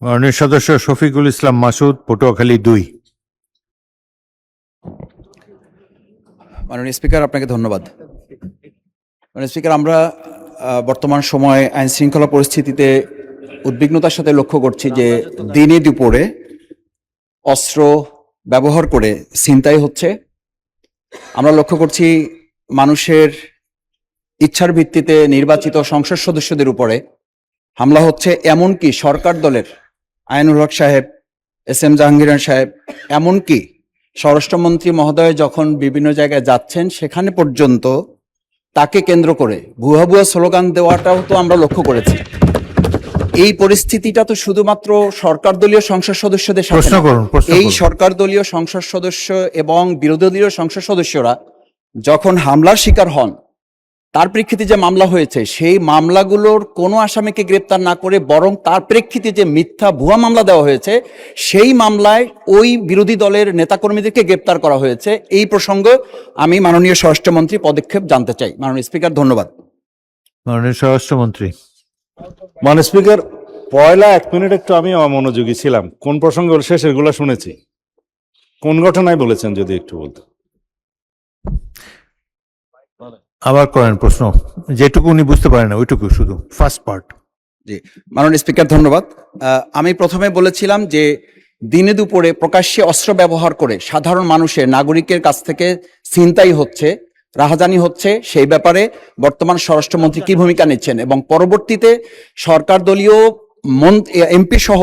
মাননীয় সদস্য শফিকুল ইসলাম মাসুদ, পটুয়াখালী 2। মাননীয় স্পিকার, আপনাকে ধন্যবাদ। মাননীয় স্পিকার, আমরা বর্তমান সময়ে আইন শৃঙ্খলা পরিস্থিতিতে উদ্বিগ্নতার সাথে লক্ষ্য করছি যে দিনে দুপুরে অস্ত্র ব্যবহার করে ছিনতাই হচ্ছে। আমরা লক্ষ্য করছি মানুষের ইচ্ছার ভিত্তিতে নির্বাচিত সংসদ সদস্যদের উপরে হামলা হচ্ছে, এমনকি সরকার দলের আইনুল হক সাহেব, এস.এম. জাহাঙ্গীর সাহেব, এমনকি স্বরাষ্ট্রমন্ত্রী মহোদয় যখন বিভিন্ন জায়গায় যাচ্ছেন সেখানে পর্যন্ত তাকে কেন্দ্র করে ভুয়া ভুয়া স্লোগান দেওয়াটাও তো আমরা লক্ষ্য করেছি। এই পরিস্থিতিটা তো শুধুমাত্র সরকার দলীয় সংসদ সদস্যদের সাথে না, এই সরকার দলীয় সংসদ সদস্য এবং বিরোধী দলীয় সংসদ সদস্যরা যখন হামলার শিকার হন, তার প্রেক্ষিতে যে মামলা হয়েছে সেই মামলাগুলোর কোনো আসামিকে গ্রেপ্তার না করে বরং তার প্রেক্ষিতে যে মিথ্যা ভুয়া মামলা দেওয়া হয়েছে সেই মামলায় ওই বিরোধী দলের নেতাকর্মীদেরকে গ্রেপ্তার করা হয়েছে। এই প্রসঙ্গে আমি মাননীয় স্বরাষ্ট্রমন্ত্রী পদক্ষেপ জানতে চাই। মাননীয় স্পিকার, ধন্যবাদ। মাননীয় স্বরাষ্ট্রমন্ত্রী। মাননীয় স্পিকার, পয়লা 1 মিনিট একটু আমি অমনোযোগী ছিলাম। কোন প্রসঙ্গে বলছে সেগুলো শুনেছি, কোন ঘটনায় বলেছেন যদি একটু বলতেন। আবার করেন প্রশ্ন, যেটুকু উনি বুঝতে পারেন না ওইটুকু, শুধু ফার্স্ট পার্ট। জি মাননীয় স্পিকার, ধন্যবাদ। আমি প্রথমে বলেছিলাম যে দিনে দুপুরে প্রকাশ্যে অস্ত্র ব্যবহার করে সাধারণ মানুষের, নাগরিকের কাছ থেকে ছিনতাই হচ্ছে, রাহাজানি হচ্ছে, সেই ব্যাপারে বর্তমান স্বরাষ্ট্রমন্ত্রী কি ভূমিকা নিচ্ছেন এবং পরবর্তীতে সরকার দলীয় এমপি সহ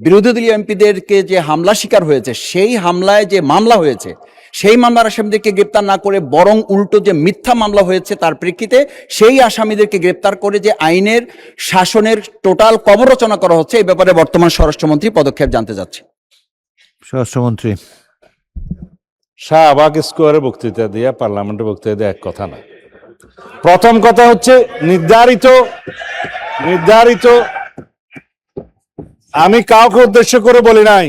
বিরোধী দলীয় এমপিদেরকে যে হামলা শিকার হয়েছে, সেই হামলায় যে মামলা হয়েছে সেই মামলার আসামিদেরকে গ্রেপ্তার না করে বরং উল্টো যে মিথ্যা মামলা হয়েছে তার প্রেক্ষিতে সেই আসামিদেরকে গ্রেপ্তার করে যে আইনের শাসনের টোটাল কবর রচনা করা হচ্ছে, এই ব্যাপারে বর্তমান স্বরাষ্ট্রমন্ত্রী পদক্ষেপ জানতে যাচ্ছে। স্বরাষ্ট্রমন্ত্রী। শাহবাগ স্কোয়ারে বক্তৃতা দিয়ে, পার্লামেন্টে বক্তৃতা দিয়ে এক কথা না। প্রথম কথা হচ্ছে নির্ধারিত আমি কাউকে উদ্দেশ্য করে বলি নাই,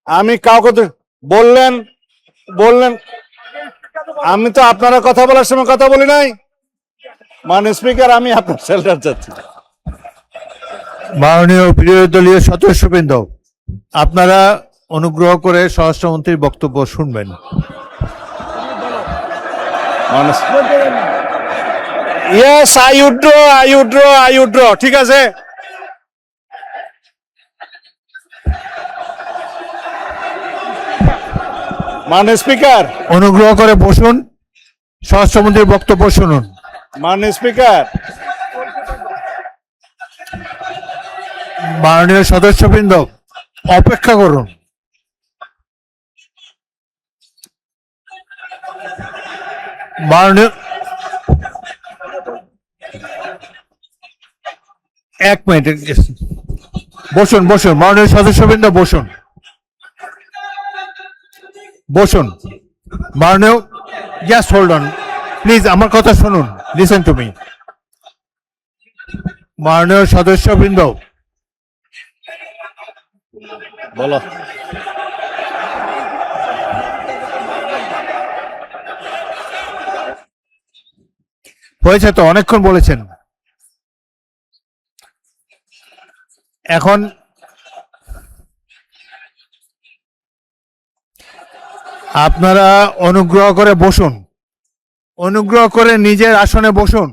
আমি কাউকে বললেন আমি তো আপনারা কথা বলার সময় কথা বলি নাই। মাননীয় স্পিকার, আমি আপনার শেল্টার চাচ্ছি। মাননীয় বিরোধী দলীয় সদস্যবৃন্দ, আপনারা অনুগ্রহ করে স্বরাষ্ট্রমন্ত্রীর বক্তব্য শুনবেন। Yes, I withdraw. ঠিক আছে, মাননীয় স্পিকার, অনুগ্রহ করে বসুন, স্বরাষ্ট্রমন্ত্রীর বক্তব্য শুনুন। মাননীয় স্পিকার, মাননীয় সদস্যবৃন্দ, অপেক্ষা করুন। মাননীয়, 1 মিনিট বসুন। মাননীয় সদস্যবৃন্দ বসুন। মাননীয়, জাস্ট হোল্ড অন প্লিজ, আমার কথা শুনুন, লিসেন টু মি। মাননীয় সদস্যবৃন্দ, বলো। হয়েছে তো, অনেকক্ষণ বলেছেন। এখন আপনারা অনুগ্রহ করে বসুন, অনুগ্রহ করে নিজের আসনে বসুন।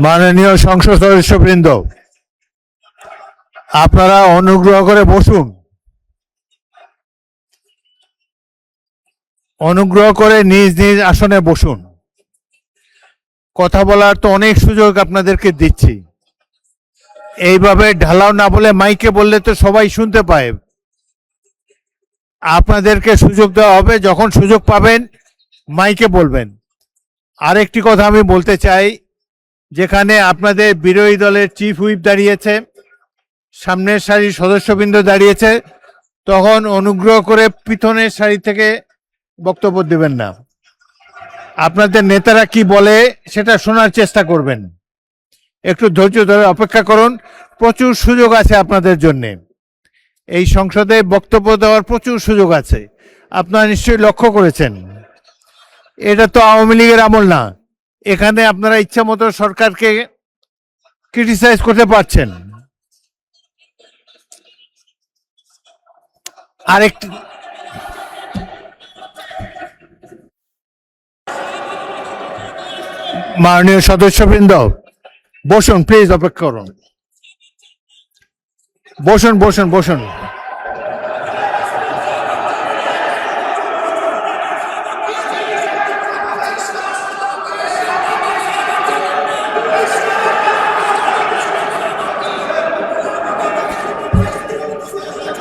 মাননীয় সংসদ সদস্যবৃন্দ, আপনারা অনুগ্রহ করে বসুন। অনুগ্রহ করে নিজ নিজ আসনে বসুন। কথা বলার তো অনেক সুযোগ আপনাদেরকে দিচ্ছি, এইভাবে ঢালাও না বলে মাইকে বললে তো সবাই শুনতে পায়। আপনাদেরকে সুযোগ দেওয়া হবে, যখন সুযোগ পাবেন মাইকে বলবেন। আরেকটি কথা আমি বলতে চাই, যেখানে আপনাদের বিরোধী দলের চিফ হুইপ দাঁড়িয়েছে, সামনের সারির সদস্যবৃন্দ দাঁড়িয়েছে, তখন অনুগ্রহ করে পিছনের সারি থেকে বক্তব্য দেবেন না। আপনাদের নেতারা কি বলে সেটা শোনার চেষ্টা করবেন। একটু ধৈর্য ধরে অপেক্ষা করুন, প্রচুর সুযোগ আছে আপনাদের জন্য। এই সংসদে বক্তব্য দেওয়ার প্রচুর সুযোগ আছে, আপনারা নিশ্চয়ই লক্ষ্য করেছেন। এটা তো আওয়ামী লীগের আমল না, এখানে আপনারা ইচ্ছা মতো সরকারকে ক্রিটিসাইজ করতে পারছেন। আরেকটি মাননীয় সদস্যবৃন্দ, বসুন প্লিজ, অপেক্ষা করুন, বসুন বসুন বসুন।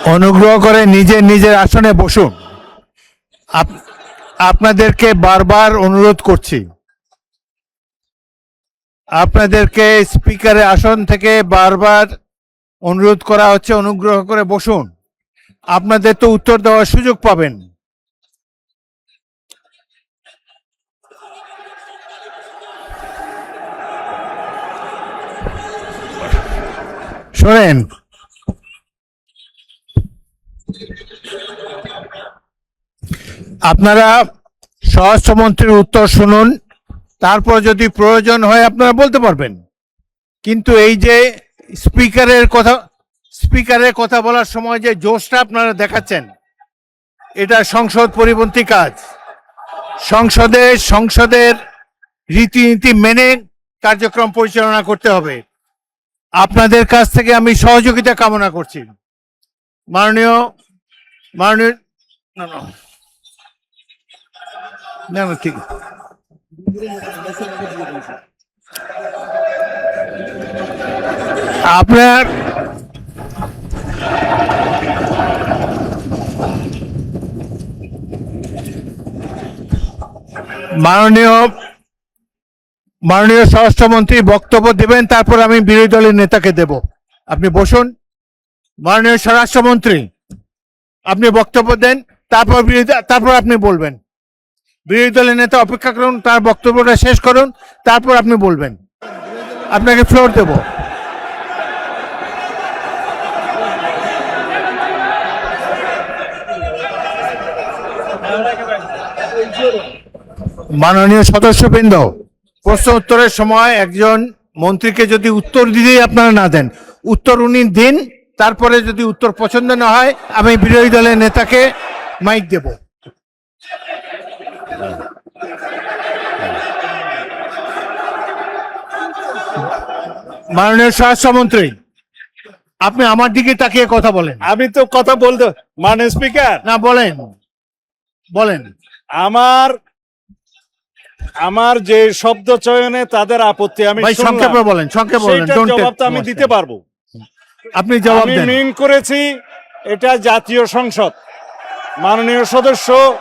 অনুগ্রহ করে নিজের নিজের আসনে বসুন। আপনাদেরকে বারবার অনুরোধ করছি, আপনাদেরকে স্পিকারের আসন থেকে বারবার অনুরোধ করা হচ্ছে, অনুগ্রহ করে বসুন। আপনাদের তো উত্তর দেওয়ার সুযোগ পাবেন। শোনেন, আপনারা স্বরাষ্ট্রমন্ত্রীর উত্তর শুনুন, তারপর যদি প্রয়োজন হয় আপনারা বলতে পারবেন। কিন্তু এই যে স্পিকারের কথা বলার সময় যে জোশটা আপনারা দেখাচ্ছেন, এটা সংসদ পরিপন্থী কাজ। সংসদের রীতিনীতি মেনে কার্যক্রম পরিচালনা করতে হবে। আপনাদের কাছ থেকে আমি সহযোগিতা কামনা করছি। মাননীয় মাননীয় না না না না ঠিক আপনার মাননীয় স্বরাষ্ট্রমন্ত্রী বক্তব্য দেবেন, তারপর আমি বিরোধী দলের নেতাকে দেব। আপনি বসুন। মাননীয় স্বরাষ্ট্রমন্ত্রী, আপনি বক্তব্য দেন, তারপর আপনি বলবেন। বিরোধী দলের নেতা অপেক্ষা করুন, তার বক্তব্যটা শেষ করুন, তারপর আপনি বলবেন। আপনাকে ফ্লোর দেব। মাননীয় সদস্যবৃন্দ, প্রশ্ন উত্তরের সময় একজন মন্ত্রীকে যদি উত্তর দিতেই আপনারা না দেন, উত্তর উনি দিন, তারপরে যদি উত্তর পছন্দ না হয় আমি বিরোধী দলের নেতাকে মাইক দেব। মাননীয় স্বরাষ্ট্রমন্ত্রী, আপনি আমার দিকে তাকিয়ে কথা বলেন। আমি তো কথা বলতে, মানে স্পিকার না, বলেন বলেন। আমার যে শব্দ চয়নে তাদের আপত্তি আমি ভাই সংক্ষেপে বলেন, সংক্ষেপে বলেন। সেইটার জবাব তো আমি দিতে পারবো। আপনি জবাব আমি দেন। মিন করেছি এটা জাতীয় সংসদ। মাননীয় সদস্য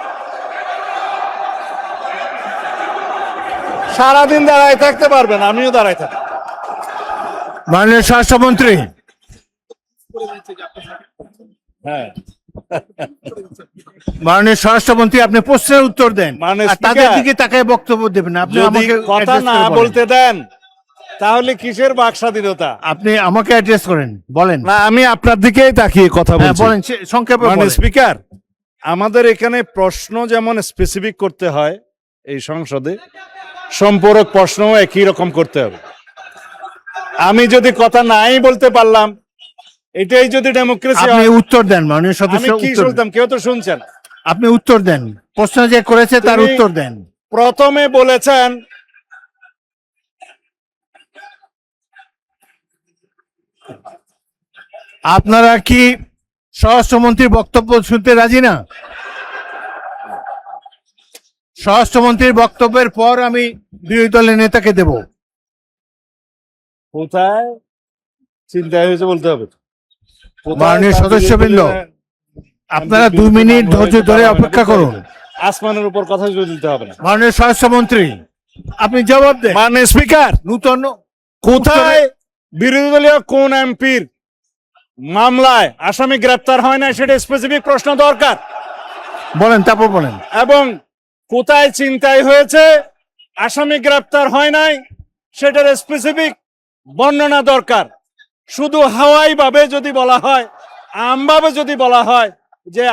সারাদিন দাঁড়ায় থাকতে পারবেন, আমিও দাঁড়ায় থাকি। মাননীয় স্বরাষ্ট্রমন্ত্রী, হ্যাঁ, মাননীয় স্বরাষ্ট্রমন্ত্রী, আপনি প্রশ্নের উত্তর দেন, মাননীয় আর তাদের স্পিকার, দিকে তাকায় বক্তব্য দেবেন। আপনি যদি আমাকে কথা address না করে বলেন। বলতে দেন তাহলে কিসের বাক স্বাধীনতা? আপনি আমাকে অ্যাড্রেস করেন, বলেন। না, আমি আপনার দিকেই তাকিয়ে কথা হ্যাঁ, বলছি। বলেন, সংক্ষেপে মানে বলেন। স্পিকার, আমাদের এখানে প্রশ্ন যেমন স্পেসিফিক করতে হয়, এই সংসদে সম্পূরক প্রশ্নও একই রকম করতে হবে। আমি যদি কথা নাই বলতে পারলাম, এটাই যদি ডেমোক্রেসি আপনি হয়, উত্তর দেন, মাননীয় আমি সদস্য কি উত্তর দেন। শুনতাম? কেউ তো শুনছেন। আপনি উত্তর দেন, প্রশ্ন যে করেছে তার তুমি- উত্তর দেন। প্রথমে বলেছেন আপনারা কি স্বরাষ্ট্রমন্ত্রীর বক্তব্য শুনতে রাজি না? স্বরাষ্ট্রমন্ত্রীর বক্তব্যের পর আমি বিরোধী দলের নেতাকে দেব। কোথায় চিন্তা হয়েছে বলতে হবে। কোথায় মাননীয় তার সদস্যবৃন্দ, বিরুদ্ধে- আপনারা 2 মিনিট ধৈর্য ধরে অপেক্ষা করুন। আসমানের উপর কথা জুড়ে দিতে হবে না। মাননীয় স্বরাষ্ট্রমন্ত্রী, আপনি জবাব দেন। মানে স্পিকার, নূতন কোথায় বিরোধী দলীয় কোন এমপির মামলায় আসামি গ্রেপ্তার হয় না সেটা স্পেসিফিক প্রশ্ন দরকার। বলেন, তারপর বলেন। এবং কোথায় চিন্তাই হয়েছে আসামি গ্রেপ্তার হয় নাই সেটার স্পেসিফিক বর্ণনা দরকার। শুধু হাওয়াই ভাবে যদি বলা হয়, আমভাবে যদি বলা হয় যে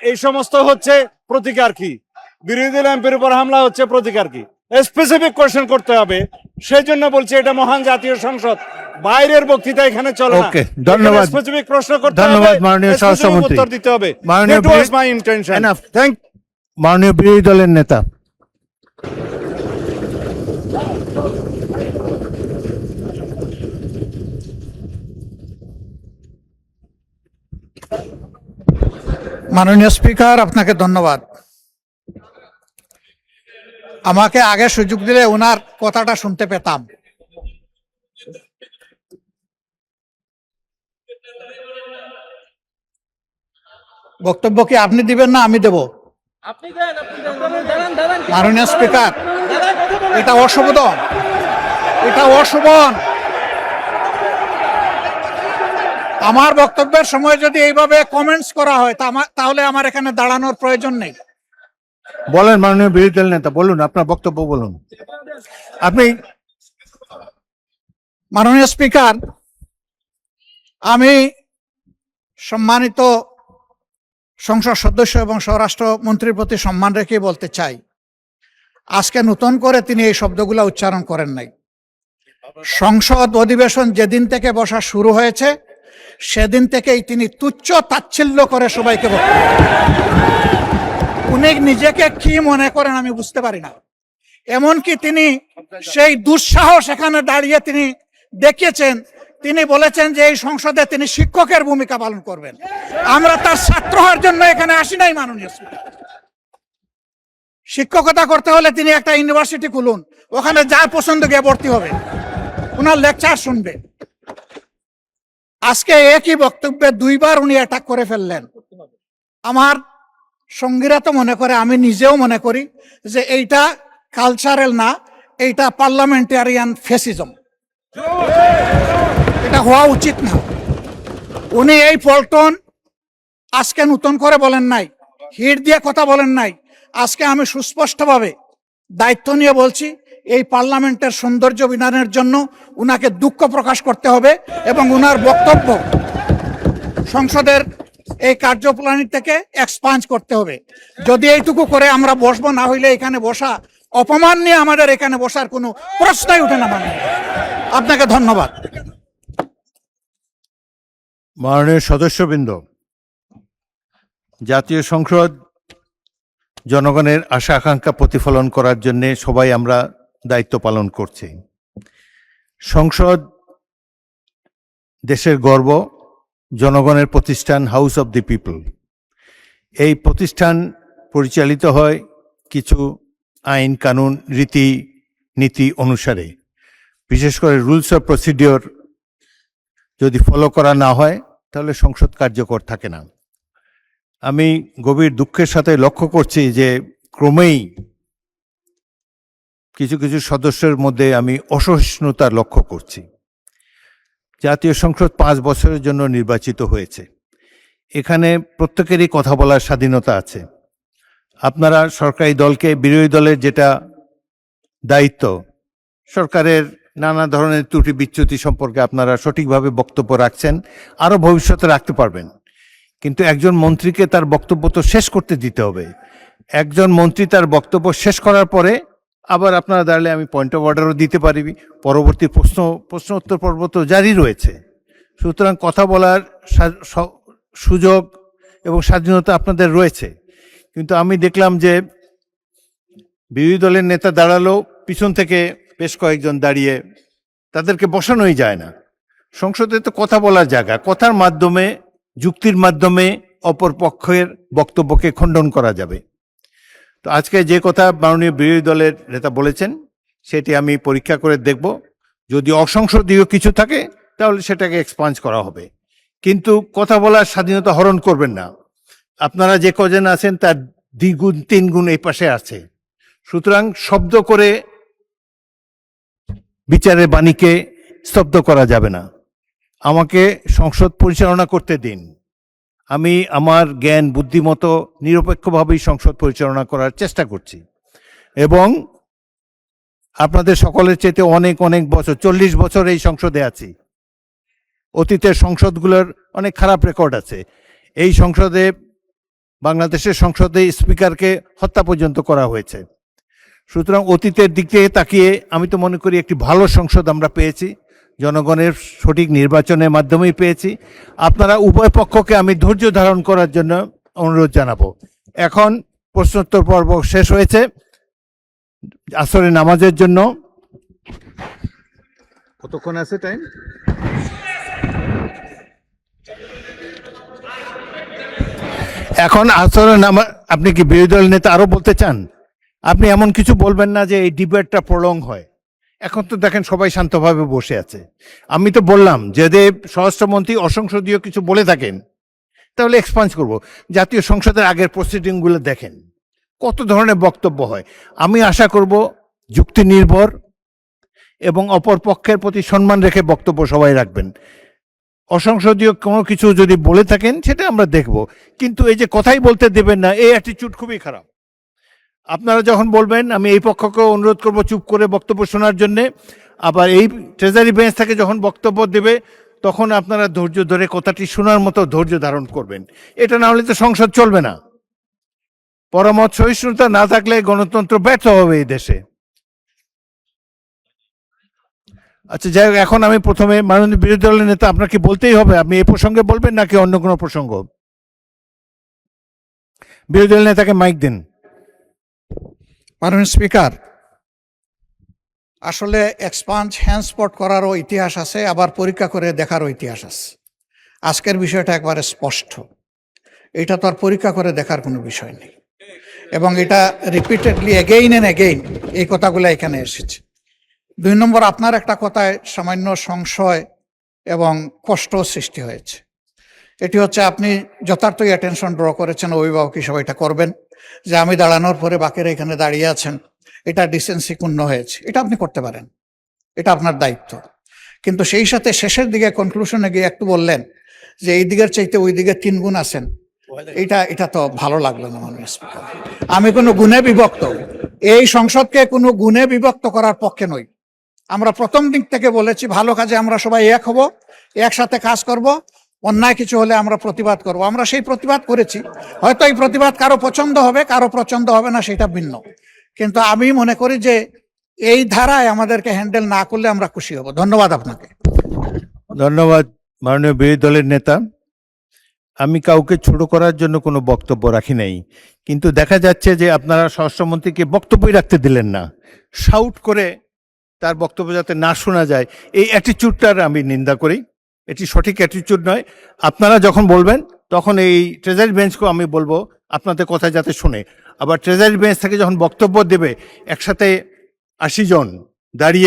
এই সমস্ত হচ্ছে প্রতিকার কি, বিরোধী দল এমপির উপর হামলা হচ্ছে প্রতিকার কি, স্পেসিফিক কোয়েশ্চেন করতে হবে। সেই জন্য বলছি এটা মহান জাতীয় সংসদ, বাইরের বক্তৃতা এখানে চলে না। Okay, ধন্যবাদ। স্পেসিফিক প্রশ্ন করতে হবে, ধন্যবাদ মাননীয় specific স্বরাষ্ট্রমন্ত্রী। উত্তর দিতে হবে। মাননীয় That was my intention. Enough. Thank মাননীয় বিরোধী দলের নেতা। মাননীয় স্পিকার, আপনাকে ধন্যবাদ। আমাকে আগে সুযোগ দিলে ওনার কথাটা শুনতে পেতাম। বক্তব্য কি আপনি দিবেন না আমি দেব? মাননীয় স্পিকার, এটা অশোভন, এটা অশোভন। আমার বক্তব্যের সময় যদি এইভাবে কমেন্টস করা হয় তাহলে আমার এখানে দাঁড়ানোর প্রয়োজন নেই। বলেন মাননীয় বিরোধী দল নেতা, বলুন আপনার বক্তব্য বলুন। আপনি মাননীয় স্পিকার, আমি সম্মানিত সংসদ সদস্য এবং স্বরাষ্ট্র মন্ত্রীর প্রতি সম্মান রেখে বলতে চাই, আজকে নতুন করে তিনি এই শব্দগুলো উচ্চারণ করেন নাই। সংসদ অধিবেশন যেদিন থেকে বসা শুরু হয়েছে সেদিন থেকেই তিনি তুচ্ছ তাচ্ছিল্য করে সবাইকে বক্তব্য। উনি নিজেকে কি মনে করেন আমি বুঝতে পারি না। এমনকি তিনি সেই দুঃসাহস এখানে দাঁড়িয়ে তিনি দেখিয়েছেন, তিনি বলেছেন যে এই সংসদে তিনি শিক্ষকের ভূমিকা পালন করবেন। আমরা তার ছাত্র হওয়ার জন্য এখানে আসি নাই। মাননীয় স্পিকার, শিক্ষকতা করতে হলে তিনি একটা ইউনিভার্সিটি খুলুন, ওখানে যার পছন্দ গিয়ে ভর্তি হবে, ওনার লেকচার শুনবে। আজকে একই বক্তব্যে দুইবার উনি অ্যাটাক করে ফেললেন। আমার সঙ্গীরা তো মনে করে, আমি নিজেও মনে করি যে এইটা কালচারাল না, এইটা পার্লামেন্টারিয়ান ফ্যাসিজম। এটা হওয়া উচিত না। উনি এই পল্টন আজকে নতুন করে বলেন নাই, হিট দিয়ে কথা বলেন নাই। আজকে আমি সুস্পষ্টভাবে দায়িত্ব নিয়ে বলছি, এই পার্লামেন্টের সৌন্দর্য বিধানের জন্য উনাকে দুঃখ প্রকাশ করতে হবে এবং উনার বক্তব্য সংসদের এই কার্যপ্রণালী থেকে এক্সপাঞ্জ করতে হবে। যদি এইটুকু করে আমরা বসবো, না হইলে এখানে বসা অপমান নিয়ে আমাদের এখানে বসার কোনো প্রশ্নই উঠে না। মানে আপনাকে ধন্যবাদ। মাননীয় সদস্যবৃন্দ, জাতীয় সংসদ জনগণের আশা আকাঙ্ক্ষা প্রতিফলন করার জন্য সবাই আমরা দায়িত্ব পালন করছি। সংসদ দেশের গর্ব, জনগণের প্রতিষ্ঠান, হাউস অব দি পিপল। এই প্রতিষ্ঠান পরিচালিত হয় কিছু আইন কানুন রীতি নীতি অনুসারে। বিশেষ করে রুলস অফ প্রসিডিওর যদি ফলো করা না হয় তাহলে সংসদ কার্যকর থাকে না। আমি গভীর দুঃখের সাথে লক্ষ্য করছি যে ক্রমেই কিছু কিছু সদস্যের মধ্যে আমি অসহিষ্ণুতা লক্ষ্য করছি। জাতীয় সংসদ 5 বছরের জন্য নির্বাচিত হয়েছে। এখানে প্রত্যেকেরই কথা বলার স্বাধীনতা আছে। আপনারা সরকারি দলকে, বিরোধী দলের যেটা দায়িত্ব, সরকারের নানা ধরনের ত্রুটি বিচ্যুতি সম্পর্কে আপনারা সঠিকভাবে বক্তব্য রাখছেন, আরও ভবিষ্যতে রাখতে পারবেন। কিন্তু একজন মন্ত্রীকে তার বক্তব্য তো শেষ করতে দিতে হবে। একজন মন্ত্রী তার বক্তব্য শেষ করার পরে আবার আপনারা দাঁড়ালে আমি পয়েন্ট অফ অর্ডারও দিতে পারি, পরবর্তী প্রশ্ন উত্তর পর্ব তো জারি রয়েছে। সুতরাং কথা বলার সুযোগ এবং স্বাধীনতা আপনাদের রয়েছে। কিন্তু আমি দেখলাম যে বিরোধী দলের নেতা দাঁড়ালো, পিছন থেকে বেশ কয়েকজন দাঁড়িয়ে, তাদেরকে বসানোই যায় না। সংসদে তো কথা বলার জায়গা, কথার মাধ্যমে, যুক্তির মাধ্যমে অপর পক্ষের বক্তব্যকে খণ্ডন করা যাবে। তো আজকে যে কথা মাননীয় বিরোধী দলের নেতা বলেছেন সেটি আমি পরীক্ষা করে দেখব। যদি অসংসদীয় কিছু থাকে তাহলে সেটাকে এক্সপাঞ্জ করা হবে, কিন্তু কথা বলার স্বাধীনতা হরণ করবেন না। আপনারা যে কজন আছেন তার 2 গুণ 3 গুণ এই পাশে আছে। সুতরাং শব্দ করে বিচারের বাণীকে স্তব্ধ করা যাবে না। আমাকে সংসদ পরিচালনা করতে দিন। আমি আমার জ্ঞান বুদ্ধিমতো নিরপেক্ষভাবেই সংসদ পরিচালনা করার চেষ্টা করছি এবং আপনাদের সকলের চেয়ে অনেক অনেক বছর, 40 বছর এই সংসদে আছি। অতীতের সংসদগুলোর অনেক খারাপ রেকর্ড আছে। এই সংসদে, বাংলাদেশের সংসদে স্পিকারকে হত্যা পর্যন্ত করা হয়েছে। সুতরাং অতীতের দিক থেকে তাকিয়ে আমি তো মনে করি একটি ভালো সংসদ আমরা পেয়েছি, জনগণের সঠিক নির্বাচনের মাধ্যমেই পেয়েছি। আপনারা উভয় পক্ষকে আমি ধৈর্য ধারণ করার জন্য অনুরোধ জানাবো। এখন প্রশ্নোত্তর পর্ব শেষ হয়েছে। আসরের নামাজের জন্য কতক্ষণ আছে টাইম? এখন আসরের নামাজ। আপনি কি বিরোধী দল নেতা আরো বলতে চান? আপনি এমন কিছু বলবেন না যে এই ডিবেটটা প্রলং হয়। এখন তো দেখেন সবাই শান্তভাবে বসে আছে। আমি তো বললাম যদি স্বরাষ্ট্রমন্ত্রী অসংসদীয় কিছু বলে থাকেন তাহলে এক্সপান্স করব। জাতীয় সংসদের আগের প্রসিডিংগুলো দেখেন কত ধরনের বক্তব্য হয়। আমি আশা করব যুক্তি নির্ভর এবং অপর পক্ষের প্রতি সম্মান রেখে বক্তব্য সবাই রাখবেন। অসংসদীয় কোনো কিছু যদি বলে থাকেন সেটা আমরা দেখব, কিন্তু এই যে কথাই বলতে দেবেন না, এই অ্যাটিটিউড খুবই খারাপ। আপনারা যখন বলবেন আমি এই পক্ষকে অনুরোধ করব চুপ করে বক্তব্য শোনার জন্যে, আবার এই ট্রেজারি বেঞ্চ থেকে যখন বক্তব্য দেবে তখন আপনারা ধৈর্য ধরে কথাটি শোনার মতো ধৈর্য ধারণ করবেন। এটা না হলে তো সংসদ চলবে না। পরামর্শ সহিষ্ণুতা না থাকলে গণতন্ত্র ব্যর্থ হবে এই দেশে। আচ্ছা যাই হোক, এখন আমি প্রথমে মাননীয় বিরোধী দলের নেতা, আপনাকে বলতেই হবে, আপনি এই প্রসঙ্গে বলবেন নাকি অন্য কোনো প্রসঙ্গ? বিরোধী দলের নেতাকে মাইক দিন। মাননীয় স্পিকার, আসলে এক্সপাঞ্জ হ্যান্ডস্পট করারও ইতিহাস আছে, আবার পরীক্ষা করে দেখারও ইতিহাস আছে। আজকের বিষয়টা একবারে স্পষ্ট, এটা তো আর পরীক্ষা করে দেখার কোনো বিষয় নেই, এবং এটা রিপিটেডলি এগেইন অ্যান্ড এগেইন এই কথাগুলো এখানে এসেছে। 2 নম্বর, আপনার একটা কথায় সামান্য সংশয় এবং কষ্ট সৃষ্টি হয়েছে। এটি হচ্ছে আপনি যথার্থই অ্যাটেনশন ড্র করেছেন, অভিভাবক হিসেবে এটা করবেন যে আমি দাঁড়ানোর পরে বাকিরা এখানে দাঁড়িয়ে আছেন, এটা ডিসেন্সি পূর্ণ হয়েছে। এটা আপনি করতে পারেন, এটা আপনার দায়িত্ব। কিন্তু সেই সাথে শেষের দিকে কনক্লুশনে গিয়ে একটু বললেন যে এই দিকের চাইতে ওই দিকে 3 গুণ আছেন। এটা তো ভালো লাগলো না মাননীয় স্পিকার। আমি কোনো গুণে বিভক্ত, এই সংসদকে কোনো গুণে বিভক্ত করার পক্ষে নই। আমরা প্রথম দিক থেকে বলেছি ভালো কাজে আমরা সবাই এক হব, একসাথে কাজ করব, অন্যায় কিছু হলে আমরা প্রতিবাদ করব। আমরা সেই প্রতিবাদ করেছি। হয়তো এই প্রতিবাদ কারো পছন্দ হবে, কারো পছন্দ হবে না, সেটা ভিন্ন। কিন্তু আমি মনে করি যে এই ধারায় আমাদেরকে হ্যান্ডেল না করলে আমরা খুশি হব। ধন্যবাদ আপনাকে। ধন্যবাদ মাননীয় বিরোধী দলের নেতা। আমি কাউকে ছোট করার জন্য কোনো বক্তব্য রাখি নাই, কিন্তু দেখা যাচ্ছে যে আপনারা স্বরাষ্ট্রমন্ত্রীকে বক্তব্যই রাখতে দিলেন না। শাউট করে তার বক্তব্য যাতে না শোনা যায়, এই অ্যাটিটিউডটার আমি নিন্দা করি। এটি সঠিক অ্যাটিটিউড নয়। আপনারা যখন বলবেন তখন এই ট্রেজারি বেঞ্চকেও আমি বলবো আপনাদের কথা যাতে শোনে। আবার ট্রেজারি বেঞ্চ থেকে যখন বক্তব্য দেবে একসাথে 80 জন দাঁড়িয়ে